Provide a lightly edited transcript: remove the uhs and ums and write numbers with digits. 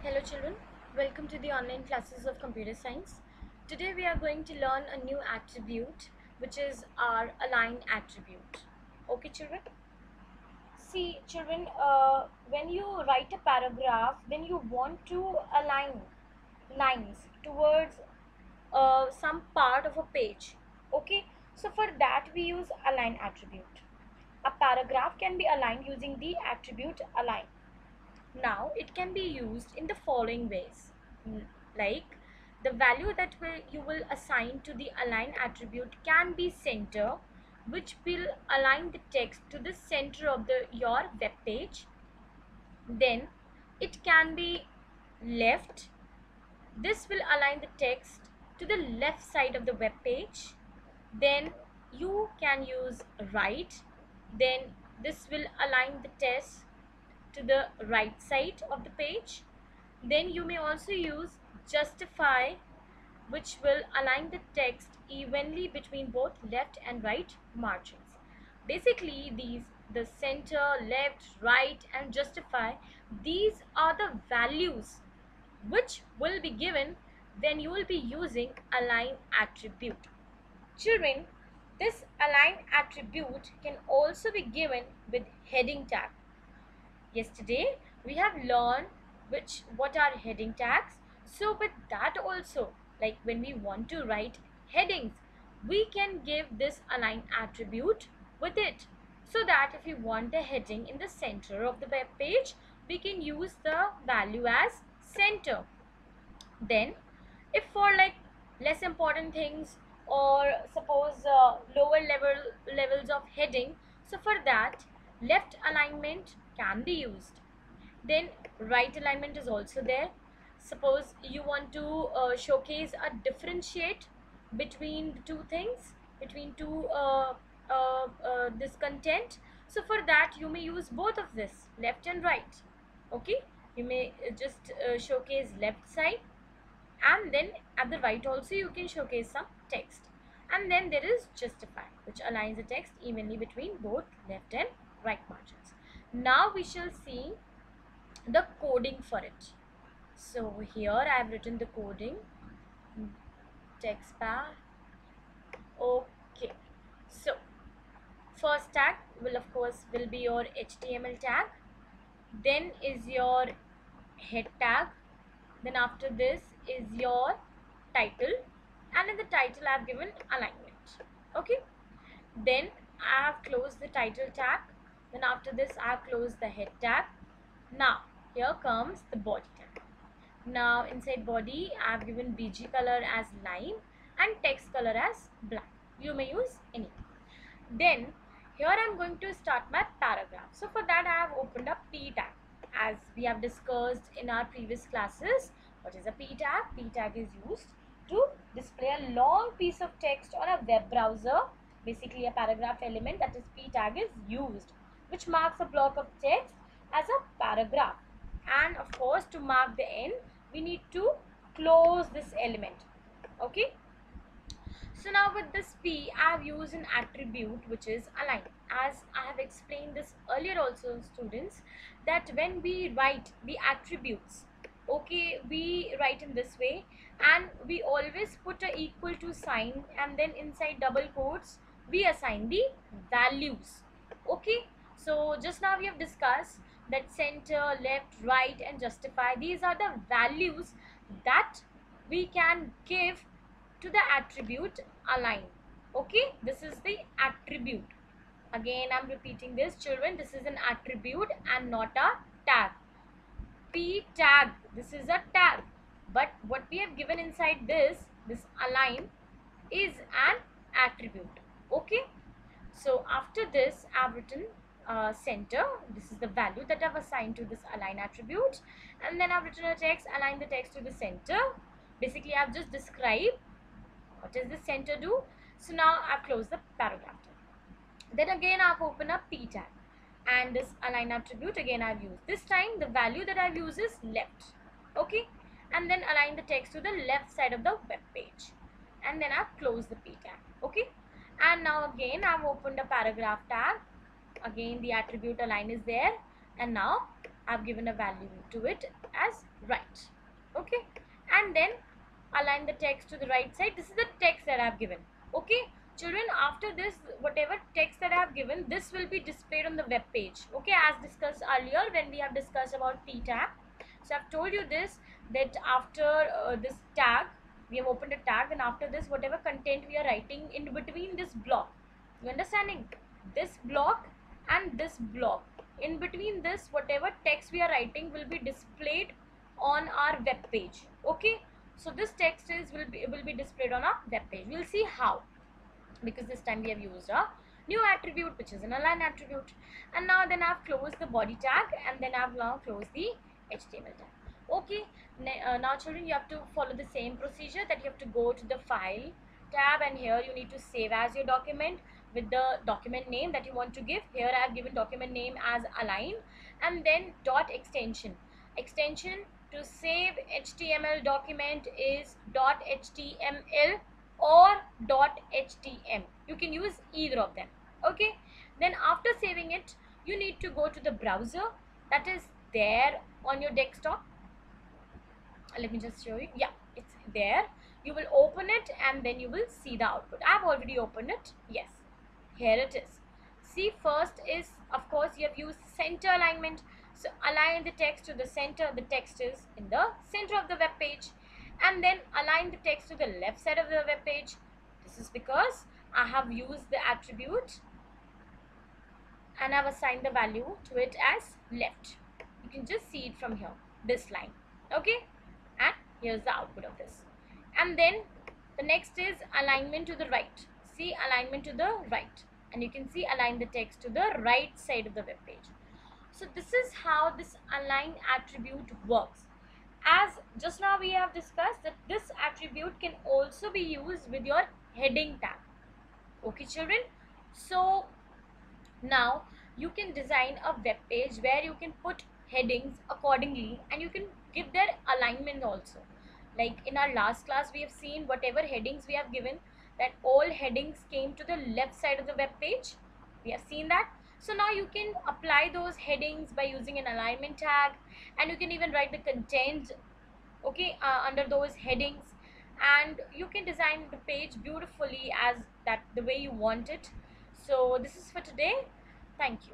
Hello children, welcome to the online classes of computer science. Today we are going to learn a new attribute which is our align attribute. Okay children? See children, when you write a paragraph, when you want to align lines towards some part of a page, okay? So for that we use align attribute. A paragraph can be aligned using the attribute align. Now it can be used in the following ways. Like the value that you will assign to the align attribute can be center, which will align the text to the center of your web page. Then it can be left. This will align the text to the left side of the web page. Then you can use right. Then this will align the text to the right side of the page. Then you may also use justify, which will align the text evenly between both left and right margins. Basically the center, left, right and justify, these are the values which will be given when you will be using align attribute. Children, this align attribute can also be given with heading tag. Yesterday we have learned what are heading tags. So with that also, like when we want to write headings, we can give this align attribute with it, so that if you want a heading in the center of the web page, we can use the value as center. Then if for like less important things, or suppose lower levels of heading, so for that left alignment can be used. Then right alignment is also there. Suppose you want to showcase a differentiate between the two things, between two this content, so for that you may use both of this, left and right. Okay, you may just showcase left side, and then at the right also you can showcase some text. And then there is justify, which aligns the text evenly between both left and right margins. Now we shall see the coding for it. So here I have written the coding, text bar. Okay, so first tag will of course be your HTML tag, then is your head tag, then after this is your title, and in the title I have given alignment. Okay, then I have closed the title tag, then after this I have closed the head tag. Now here comes the body tag. Now inside body I have given BG color as lime and text color as black. You may use any. Then here I am going to start my paragraph. So for that I have opened a P tag. As we have discussed in our previous classes, what is a P tag? P tag is used to display a long piece of text on a web browser. Basically a paragraph element, that is P tag, is used, which marks a block of text as a paragraph. And of course to mark the end we need to close this element. Okay, so now with this P I have used an attribute which is align. As I have explained this earlier also, students, that when we write the attributes, okay, we write in this way, and we always put a equal to sign, and then inside double quotes we assign the values. Okay, so just now we have discussed that center, left, right and justify, these are the values that we can give to the attribute align. Okay, this is the attribute. Again I'm repeating this, children, this is an attribute and not a tag. P tag, this is a tag, but what we have given inside this align is an attribute. Okay, so after this I have written center, this is the value that I have assigned to this align attribute, and then I have written a text, align the text to the center. Basically I have just described what does the center do. So now I have closed the paragraph. Then again I have opened up P tag, and this align attribute again I have used. This time the value that I have used is left. Okay, and then align the text to the left side of the web page, and then I have closed the P tag. Okay, and now again I have opened a paragraph tag. Again the attribute align is there, and now I've given a value to it as right. Okay, and then align the text to the right side. This is the text that I've given. Okay, children, after this, whatever text that I have given, this will be displayed on the web page. Okay, as discussed earlier when we have discussed about T tag. So I've told you this, that after this tag, we have opened a tag, and after this, whatever content we are writing in between this block, you understanding, this block and this block, in between this, whatever text we are writing will be displayed on our web page. Okay, so this text will be displayed on our web page. We'll see how, because this time we have used a new attribute, which is an align attribute. And now then I've closed the body tag, and then I've now closed the HTML tag. Okay, now children, you have to follow the same procedure, that you have to go to the file tab, and here you need to save as your document with the document name that you want to give. Here I have given document name as align, and then dot extension to save HTML document is .html or .htm. You can use either of them. Okay, then after saving it, you need to go to the browser that is there on your desktop. Let me just show you. Yeah, it's there. You will open it, and then you will see the output. I've already opened it. Yes, here it is. See, first is, of course, you have used center alignment. So align the text to the center. The text is in the center of the web page. And then align the text to the left side of the web page. This is because I have used the attribute and I've assigned the value to it as left. You can just see it from here, this line. Okay, and here's the output of this. And then the next is alignment to the right. See, alignment to the right, and you can see align the text to the right side of the web page. So this is how this align attribute works. As just now we have discussed that this attribute can also be used with your heading tag. Okay, children, so now you can design a web page where you can put headings accordingly, and you can give their alignment also. Like in our last class, we have seen whatever headings we have given, that all headings came to the left side of the web page. We have seen that. So now you can apply those headings by using an alignment tag, and you can even write the content, okay, under those headings, and you can design the page beautifully as that the way you want it. So this is for today. Thank you.